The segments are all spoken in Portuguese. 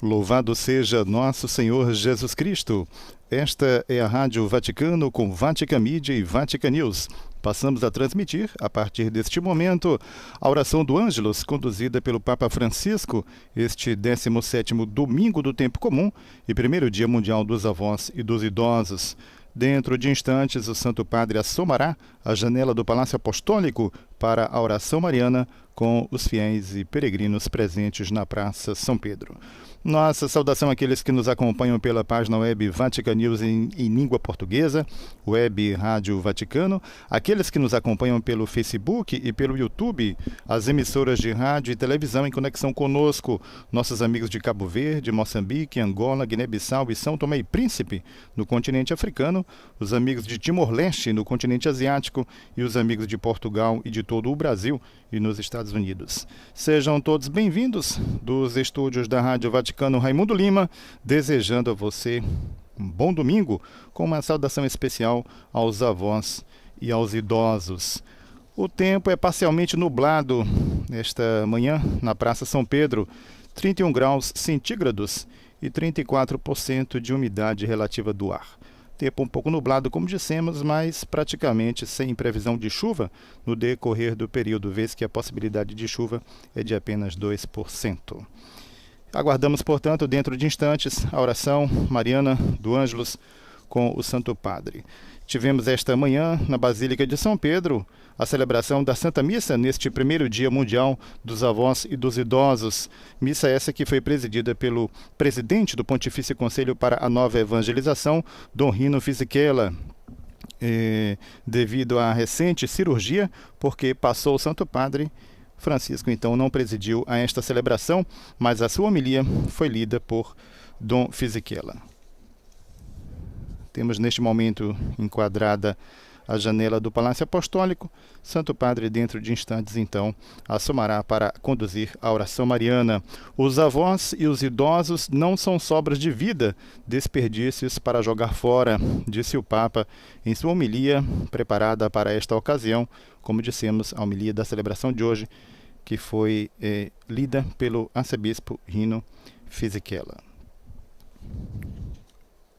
Louvado seja nosso Senhor Jesus Cristo. Esta é a Rádio Vaticano com Vatican Media e Vatican News. Passamos a transmitir, a partir deste momento, a oração do Ângelus, conduzida pelo Papa Francisco, este 17º domingo do tempo comum e primeiro dia mundial dos avós e dos idosos. Dentro de instantes, o Santo Padre assomará a janela do Palácio Apostólico para a oração mariana com os fiéis e peregrinos presentes na Praça São Pedro. Nossa saudação àqueles que nos acompanham pela página web Vatican News em língua portuguesa, web Rádio Vaticano, aqueles que nos acompanham pelo Facebook e pelo YouTube, as emissoras de rádio e televisão em conexão conosco, nossos amigos de Cabo Verde, Moçambique, Angola, Guiné-Bissau e São Tomé e Príncipe, no continente africano, os amigos de Timor-Leste, no continente asiático, e os amigos de Portugal e de todo o Brasil e nos Estados Unidos. Sejam todos bem-vindos dos estúdios da Rádio Vaticano Raimundo Lima, desejando a você um bom domingo, com uma saudação especial aos avós e aos idosos. O tempo é parcialmente nublado esta manhã na Praça São Pedro, 31 graus centígrados e 34% de umidade relativa do ar. Tempo um pouco nublado, como dissemos, mas praticamente sem previsão de chuva no decorrer do período, vez que a possibilidade de chuva é de apenas 2%. Aguardamos, portanto, dentro de instantes, a oração mariana do Ângelus com o Santo Padre. Tivemos esta manhã, na Basílica de São Pedro, a celebração da Santa Missa neste primeiro dia mundial dos avós e dos idosos. Missa essa que foi presidida pelo presidente do Pontifício Conselho para a Nova Evangelização, Dom Rino Fisichella, devido à recente cirurgia, porque passou o Santo Padre. Francisco, então, não presidiu a esta celebração, mas a sua homilia foi lida por Dom Fisichella. Temos neste momento enquadrada a janela do Palácio Apostólico. Santo Padre, dentro de instantes, então, assomará para conduzir a oração mariana. Os avós e os idosos não são sobras de vida, desperdícios para jogar fora, disse o Papa em sua homilia preparada para esta ocasião, como dissemos, a homilia da celebração de hoje, que foi lida pelo arcebispo Rino Fisichella.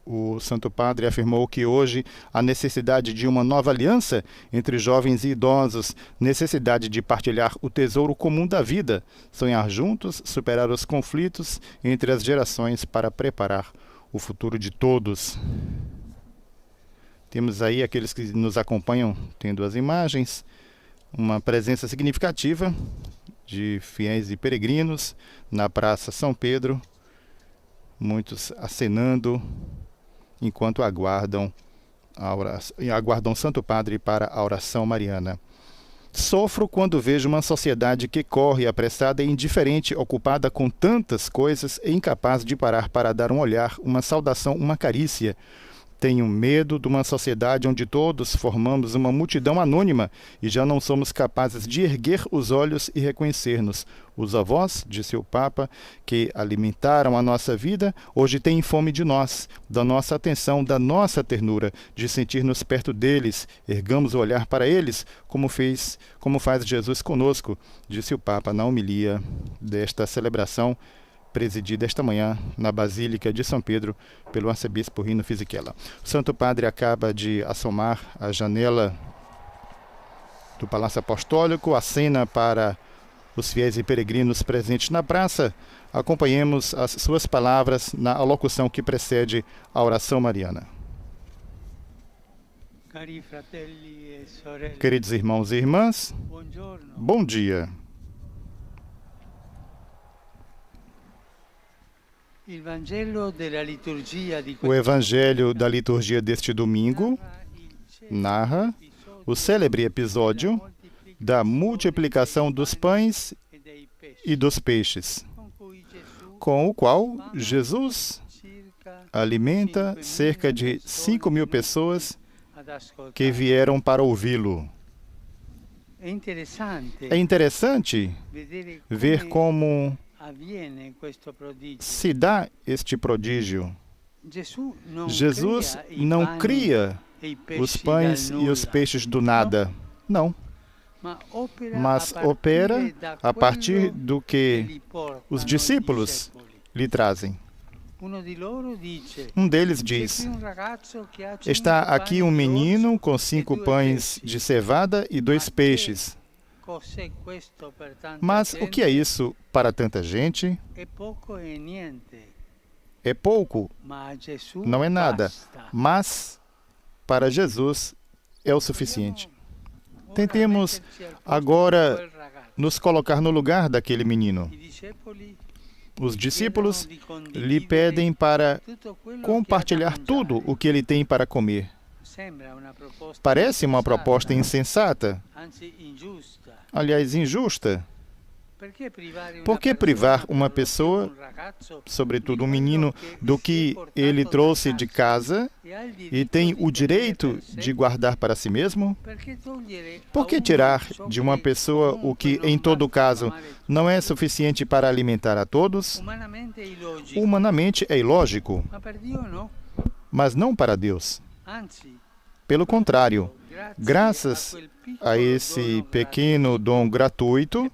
O Santo Padre afirmou que hoje há necessidade de uma nova aliança entre jovens e idosos, necessidade de partilhar o tesouro comum da vida, sonhar juntos, superar os conflitos entre as gerações para preparar o futuro de todos. Temos aí aqueles que nos acompanham tendo as imagens, uma presença significativa de fiéis e peregrinos na Praça São Pedro, muitos acenando enquanto aguardam Santo Padre para a oração mariana. Sofro quando vejo uma sociedade que corre apressada e indiferente, ocupada com tantas coisas e incapaz de parar para dar um olhar, uma saudação, uma carícia. Tenho medo de uma sociedade onde todos formamos uma multidão anônima e já não somos capazes de erguer os olhos e reconhecer-nos. Os avós, disse o Papa, que alimentaram a nossa vida, hoje têm fome de nós, da nossa atenção, da nossa ternura, de sentir-nos perto deles. Ergamos o olhar para eles, como faz Jesus conosco, disse o Papa na homilia desta celebração, presidida esta manhã na Basílica de São Pedro pelo arcebispo Rino Fisichella. O Santo Padre acaba de assomar a janela do Palácio Apostólico, acena para os fiéis e peregrinos presentes na praça. Acompanhemos as suas palavras na alocução que precede a oração mariana. Queridos irmãos e irmãs, bom dia. O Evangelho da liturgia deste domingo narra o célebre episódio da multiplicação dos pães e dos peixes, com o qual Jesus alimenta cerca de 5.000 pessoas que vieram para ouvi-lo. É interessante ver como se dá este prodígio. Jesus não cria os pães e os peixes do nada, não. Mas opera a partir do que os discípulos lhe trazem. Um deles diz: está aqui um menino com 5 pães de cevada e 2 peixes. Mas o que é isso para tanta gente? É pouco, não é nada, mas para Jesus é o suficiente. Tentemos agora nos colocar no lugar daquele menino. Os discípulos lhe pedem para compartilhar tudo o que ele tem para comer. Parece uma proposta insensata, aliás, injusta. Por que privar uma pessoa, sobretudo um menino, do que ele trouxe de casa e tem o direito de guardar para si mesmo? Por que tirar de uma pessoa o que, em todo caso, não é suficiente para alimentar a todos? Humanamente é ilógico, mas não para Deus. Pelo contrário, graças a esse pequeno dom gratuito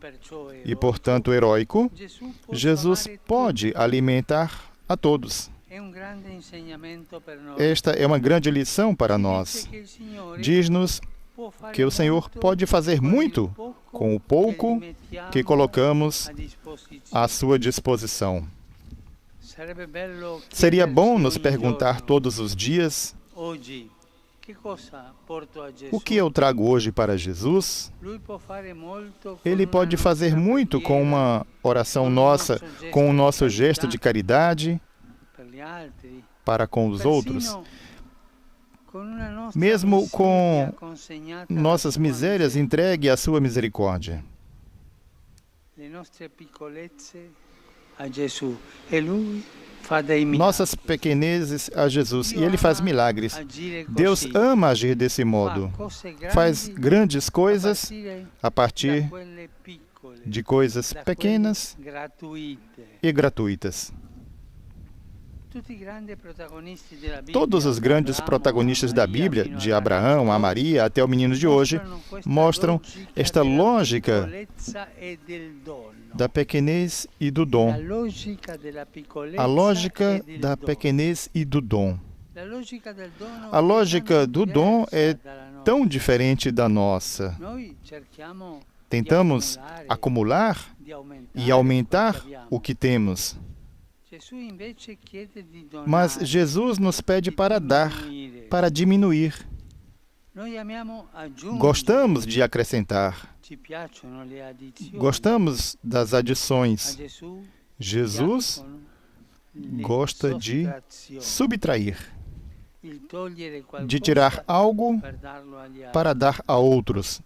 e, portanto, heróico, Jesus pode alimentar a todos. Esta é uma grande lição para nós. Diz-nos que o Senhor pode fazer muito com o pouco que colocamos à sua disposição. Seria bom nos perguntar todos os dias: o que eu trago hoje para Jesus? Ele pode fazer muito com uma oração nossa, com o nosso gesto de caridade para com os outros. Mesmo com nossas misérias, entregue à sua misericórdia. Nossas pequenezes a Jesus, e Ele faz milagres. Deus ama agir desse modo. Faz grandes coisas a partir de coisas pequenas e gratuitas. Todos os grandes protagonistas da Bíblia, de Abraão a Maria até o menino de hoje, mostram esta lógica da pequenez e do dom. A lógica da pequenez e do dom. A lógica do dom é tão diferente da nossa. Tentamos acumular e aumentar o que temos. Mas Jesus nos pede para dar, para diminuir. Gostamos de acrescentar. Gostamos das adições. Jesus gosta de subtrair, de tirar algo para dar a outros.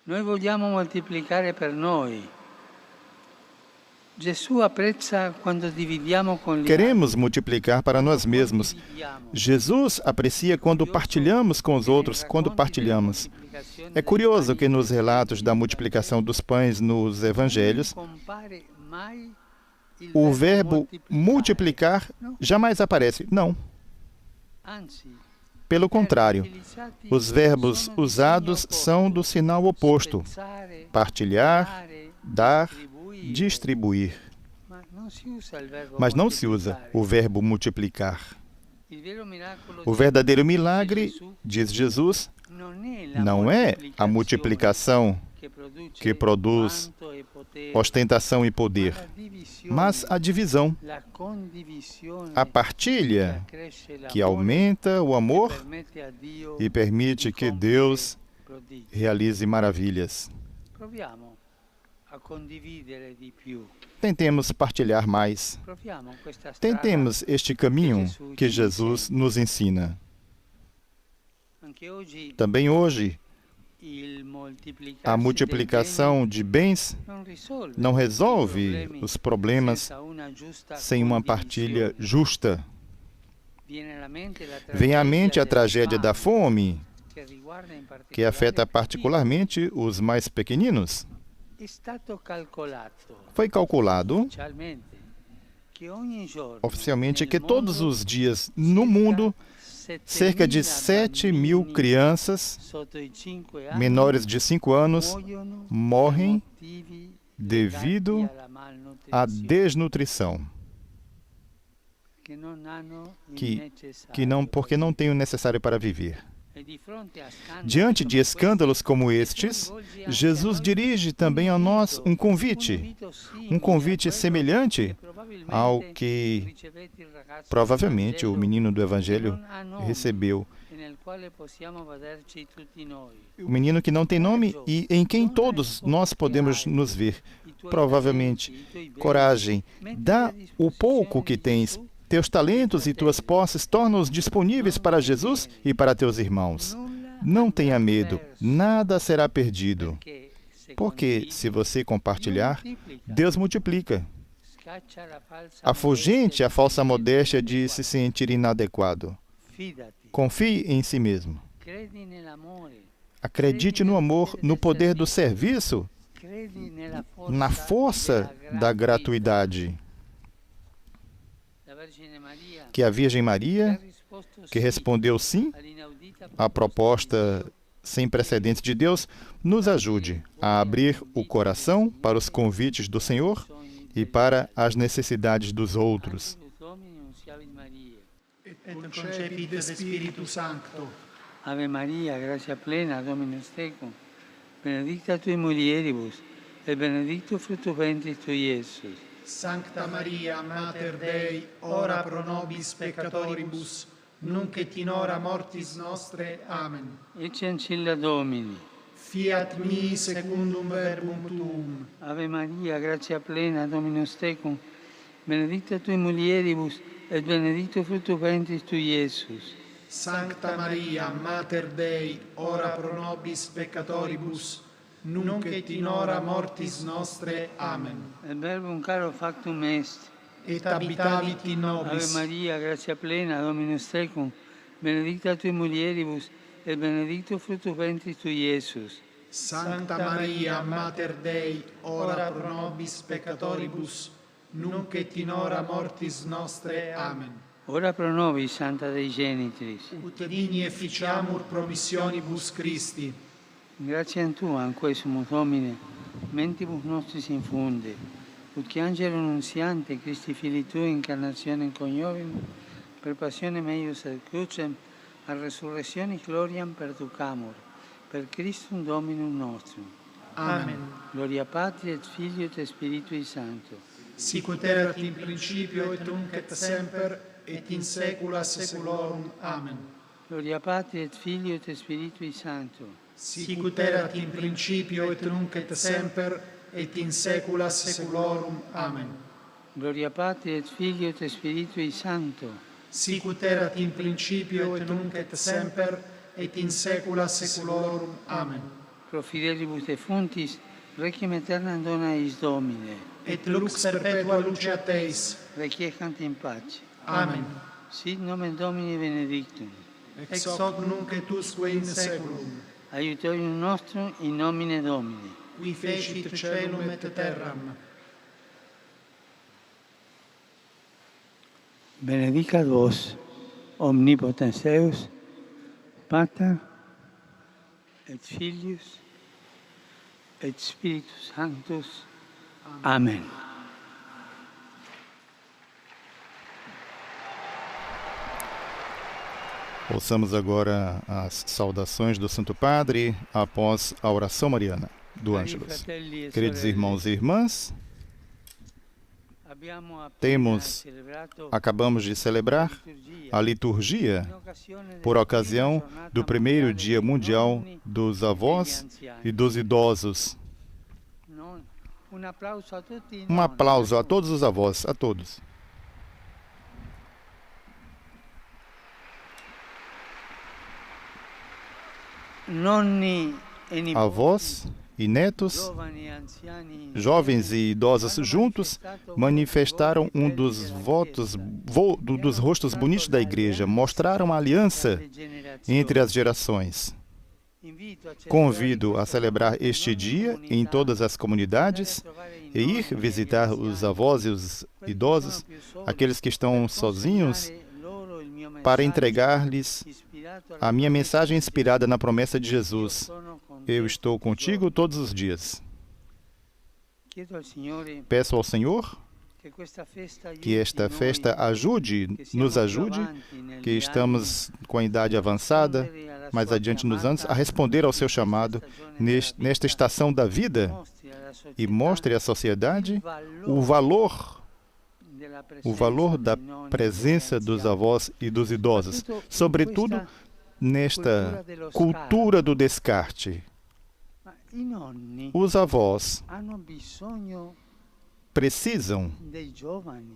Nós vogliamo moltiplicare per noi. Queremos multiplicar para nós mesmos. Jesus aprecia quando partilhamos com os outros, quando partilhamos. É curioso que nos relatos da multiplicação dos pães nos evangelhos, o verbo multiplicar jamais aparece. Não. Pelo contrário, os verbos usados são do sinal oposto: partilhar, dar, distribuir. Mas não se usa o verbo multiplicar. O verdadeiro milagre, diz Jesus, não é a multiplicação que produz ostentação e poder, mas a divisão, a partilha que aumenta o amor e permite que Deus realize maravilhas. Tentemos partilhar mais. Tentemos este caminho que Jesus nos ensina. Também hoje, a multiplicação de bens não resolve os problemas sem uma partilha justa. Vem à mente a tragédia da fome, que afeta particularmente os mais pequeninos. Foi calculado oficialmente que todos os dias no mundo, cerca de 7.000 crianças menores de 5 anos morrem devido à desnutrição. porque não têm o necessário para viver. Diante de escândalos como estes, Jesus dirige também a nós um convite semelhante ao que provavelmente o menino do Evangelho recebeu. O menino que não tem nome e em quem todos nós podemos nos ver. Provavelmente, coragem, dá o pouco que tens. Teus talentos e tuas posses torna-os disponíveis para Jesus e para teus irmãos. Não tenha medo, nada será perdido. Porque, se você compartilhar, Deus multiplica. Afugente a falsa modéstia de se sentir inadequado. Confie em si mesmo. Acredite no amor, no poder do serviço, na força da gratuidade. Que a Virgem Maria, que respondeu sim à proposta sem precedentes de Deus, nos ajude a abrir o coração para os convites do Senhor e para as necessidades dos outros. Et concepit Spiritu Sancto. Ave Maria, gratia plena, Dominus tecum, benedicta tui mulieribus, et benedictus fructus ventris tui, Iesus. Sancta Maria, Mater Dei, ora pro nobis peccatoribus, nunc et in hora mortis nostre. Amen. Ecce ancilla Domini. Fiat mi secundum verbum tuum. Ave Maria, gratia plena, Dominus tecum, benedicta tui mulieribus, et benedictus fructus ventris tui, Iesus. Sancta Maria, Mater Dei, ora pro nobis peccatoribus, nunc et in hora mortis nostre. Amen. Et verbum caro factum est. Et habitavit in Ave nobis. Maria, gratia plena, Dominus tecum, benedicta tui mulieribus, et benedictus fructus ventris tui, Iesus. Sancta Maria, Mater Dei, ora pro nobis peccatoribus, nunc et in hora mortis nostre. Amen. Ora pro nobis, Santa Dei Genitris. Ut digni efficiamur promissionibus Christi. Gratiam Tuam, quae sumus Domine, mentibus nostris infunde, ut que angelo nuntiante Christi Filii Tui incarnationem coniovimus, per passionem eius et crucem, a resurrectionis gloriam perducamur, per Christum Dominum nostrum. Amen. Gloria Patri et Filio et Spiritui Sancto. Sicut erat in principio et nunc et semper et in saecula saeculorum. Amen. Gloria Patri et Filio et Spiritui Sancto. Sicut erat in principio et nunc et semper et in saecula saeculorum. Amen. Gloria Patri et Filio et Spiritui Sancto. Sicut erat in principio et nunc et semper et in saecula saeculorum. Amen. Pro fidelibus defuntis, requiem aeternam dona eis Domine. Et lux perpetua luceat eis. Requiescant in pace. Amen. Sit nomen Domini benedictum. Ex hoc nunc et usque in saeculum. Aiutorium nostrum in nomine Domini. Qui fecit caelum et terram. Benedicat vos, omnipotens Deus, Pater, et Filius, et Spiritus Sanctus. Amen. Ouçamos agora as saudações do Santo Padre após a oração mariana do Ângelus. Queridos irmãos e irmãs, acabamos de celebrar a liturgia por ocasião do primeiro Dia Mundial dos Avós e dos Idosos. Um aplauso a todos os avós, a todos. Avós e netos, jovens e idosos juntos, manifestaram um dos dos rostos bonitos da igreja, mostraram a aliança entre as gerações. Convido a celebrar este dia em todas as comunidades e ir visitar os avós e os idosos, aqueles que estão sozinhos, para entregar-lhes a minha mensagem inspirada na promessa de Jesus. Eu estou contigo todos os dias. Peço ao Senhor Que esta festa nos ajude, que estamos com a idade avançada, mais adiante nos anos, a responder ao seu chamado nesta estação da vida e mostre à sociedade o valor da presença dos avós e dos idosos, sobretudo nesta cultura do descarte. Os avós precisam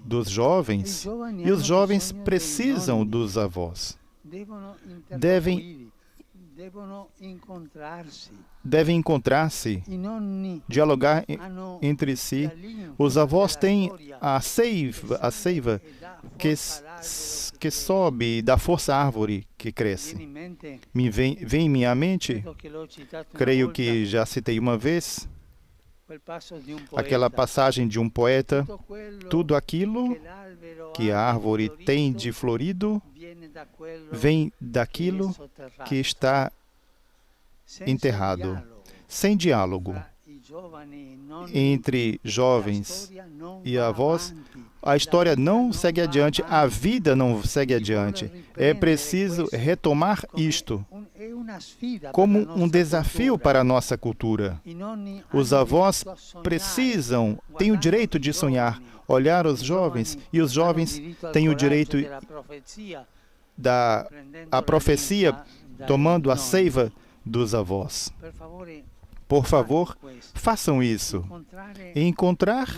dos jovens e os jovens precisam dos avós. Devem encontrar-se, dialogar entre si. Os avós têm a seiva que sobe da força árvore que cresce. Vem em minha mente, creio que já citei uma vez, aquela passagem de um poeta: tudo aquilo que a árvore tem de florido vem daquilo que está enterrado. Sem diálogo entre jovens e avós, a história não segue adiante, a vida não segue adiante. É preciso retomar isto como um desafio para a nossa cultura. Os avós têm o direito de sonhar, olhar os jovens, e os jovens têm o direito da profecia, tomando a seiva dos avós. Por favor, façam isso. Encontrar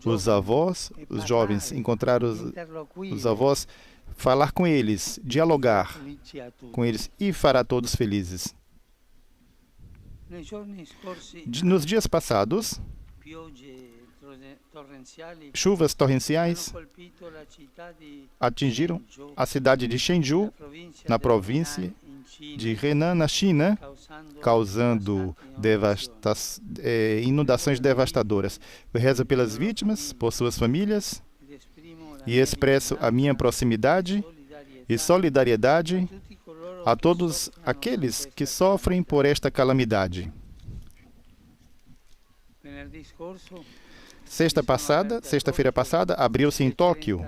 os avós, os jovens, encontrar os avós, falar com eles, dialogar com eles, e fará todos felizes. Nos dias passados, chuvas torrenciais atingiram a cidade de Chengdu, na província de Henan, na China, causando inundações devastadoras. Eu rezo pelas vítimas, por suas famílias, e expresso a minha proximidade e solidariedade a todos aqueles que sofrem por esta calamidade. Sexta-feira passada, abriu-se em Tóquio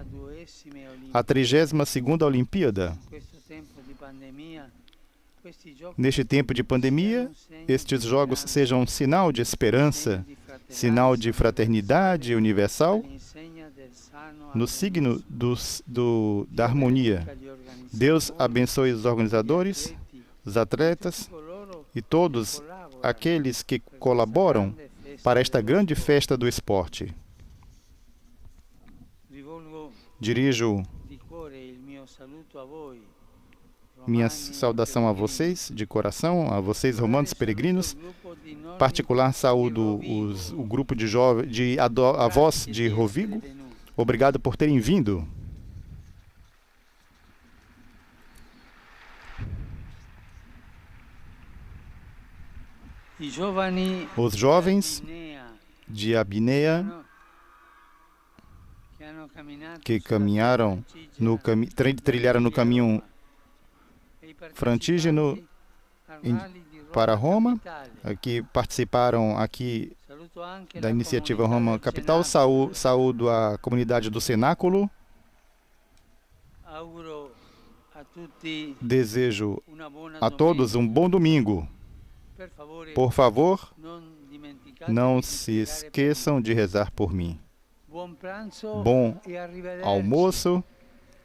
a 32ª Olimpíada. Neste tempo de pandemia, estes Jogos sejam um sinal de esperança, sinal de fraternidade universal, no signo da harmonia. Deus abençoe os organizadores, os atletas e todos aqueles que colaboram para esta grande festa do esporte. Dirijo minha saudação a vocês, de coração, a vocês, romanos peregrinos. Particular saúdo o grupo de avós de Rovigo. Obrigado por terem vindo. Os jovens de Abineia que trilharam no caminho frantígeno para Roma, que participaram aqui da iniciativa Roma Capital. Saúdo a comunidade do Cenáculo. Desejo a todos um bom domingo. Por favor, não se esqueçam de rezar por mim. Bom almoço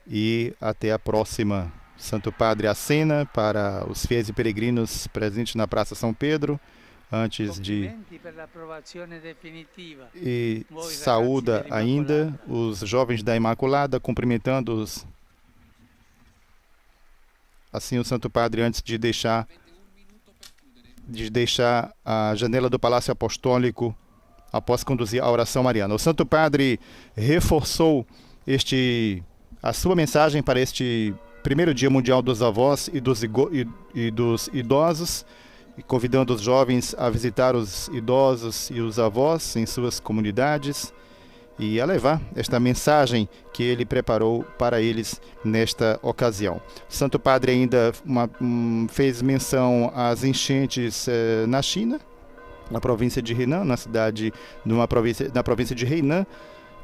e até a próxima. Santo Padre acena para os fiéis e peregrinos presentes na Praça São Pedro, e saúda ainda os jovens da Imaculada, cumprimentando-os. Assim, o Santo Padre, antes de deixar a janela do Palácio Apostólico, após conduzir a oração mariana. O Santo Padre reforçou a sua mensagem para este primeiro Dia Mundial dos Avós e dos Idosos, convidando os jovens a visitar os idosos e os avós em suas comunidades e a levar esta mensagem que ele preparou para eles nesta ocasião. O Santo Padre ainda fez menção às enchentes na China, na província de Henan, na província de Henan,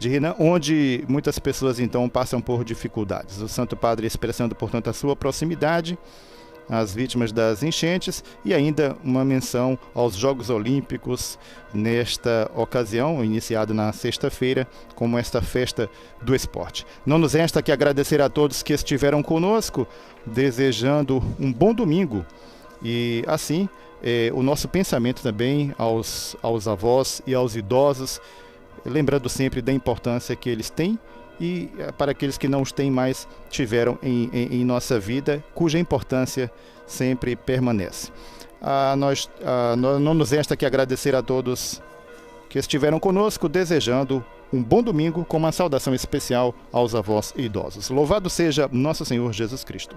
de Renan, onde muitas pessoas então passam por dificuldades. O Santo Padre expressando, portanto, a sua proximidade às vítimas das enchentes e ainda uma menção aos Jogos Olímpicos nesta ocasião, iniciado na sexta-feira, como esta festa do esporte. Não nos resta que agradecer a todos que estiveram conosco, desejando um bom domingo e assim o nosso pensamento também aos avós e aos idosos, lembrando sempre da importância que eles têm e para aqueles que não os têm mais, tiveram em nossa vida, cuja importância sempre permanece. Não nos resta que agradecer a todos que estiveram conosco, desejando um bom domingo com uma saudação especial aos avós e idosos. Louvado seja nosso Senhor Jesus Cristo.